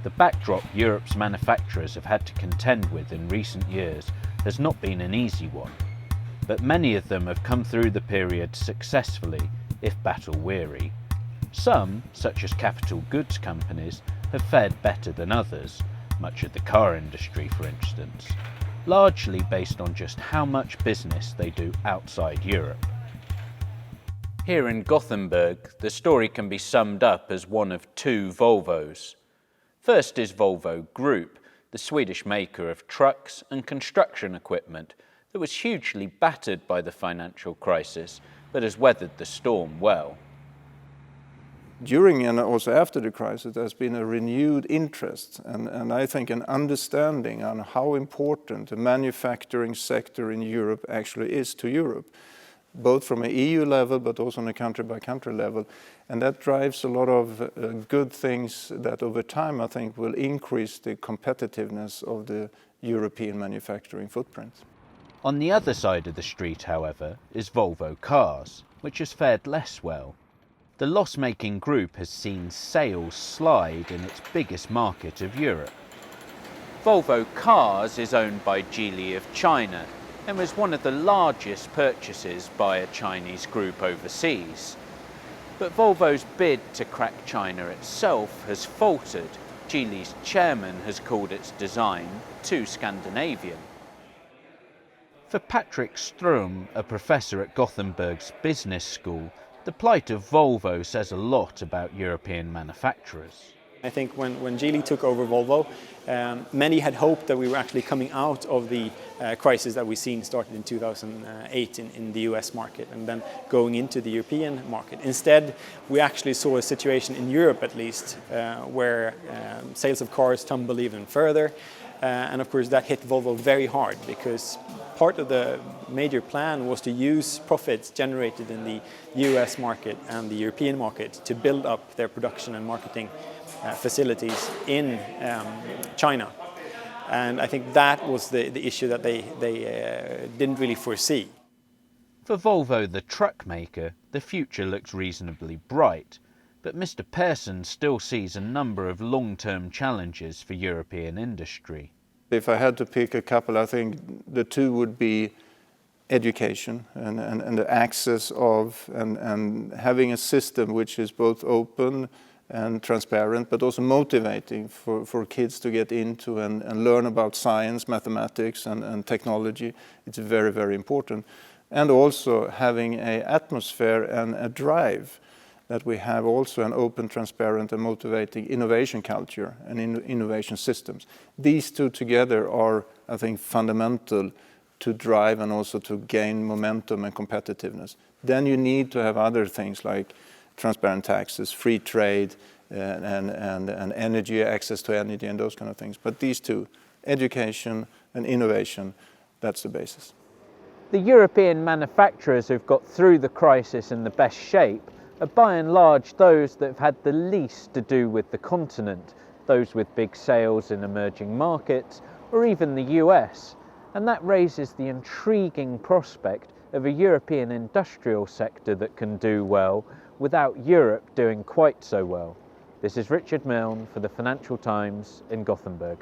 The backdrop Europe's manufacturers have had to contend with in recent years has not been an easy one, but many of them have come through the period successfully, if battle-weary. Some, such as capital goods companies, have fared better than others, much of the car industry for instance, largely based on just how much business they do outside Europe. Here in Gothenburg, the story can be summed up as one of two Volvos. First is Volvo Group, the Swedish maker of trucks and construction equipment that was hugely battered by the financial crisis, but has weathered the storm well. During and also after the crisis, there's been a renewed interest and I think an understanding on how important the manufacturing sector in Europe actually is to Europe, both from an EU level but also on a country-by-country level. And that drives a lot of good things that over time I think will increase the competitiveness of the European manufacturing footprint. On the other side of the street, however, is Volvo Cars, which has fared less well. The loss-making group has seen sales slide in its biggest market of Europe. Volvo Cars is owned by Geely of China and was one of the largest purchases by a Chinese group overseas. But Volvo's bid to crack China itself has faltered. Geely's chairman has called its design too Scandinavian. For Patrick Strum, a professor at Gothenburg's business school, the plight of Volvo says a lot about European manufacturers. I think when Geely took over Volvo, many had hoped that we were actually coming out of the crisis that we've seen started in 2008 in the US market and then going into the European market. Instead, we actually saw a situation in Europe at least where sales of cars tumbled even further. And of course that hit Volvo very hard because part of the major plan was to use profits generated in the US market and the European market to build up their production and marketing facilities in China. And I think that was the issue that they didn't really foresee. For Volvo, the truck maker, the future looks reasonably bright, but Mr. Persson still sees a number of long-term challenges for European industry. If I had to pick a couple, I think the two would be education and the access of and having a system which is both open and transparent, but also motivating for kids to get into and learn about science, mathematics and technology. It's very, very important. And also having an atmosphere and a drive that we have also an open, transparent and motivating innovation culture and innovation systems. These two together are, I think, fundamental to drive and also to gain momentum and competitiveness. Then you need to have other things like transparent taxes, free trade and energy, access to energy and those kind of things. But these two, education and innovation, that's the basis. The European manufacturers who've got through the crisis in the best shape are by and large those that have had the least to do with the continent, those with big sales in emerging markets or even the US. And that raises the intriguing prospect of a European industrial sector that can do well without Europe doing quite so well. This is Richard Milne for the Financial Times in Gothenburg.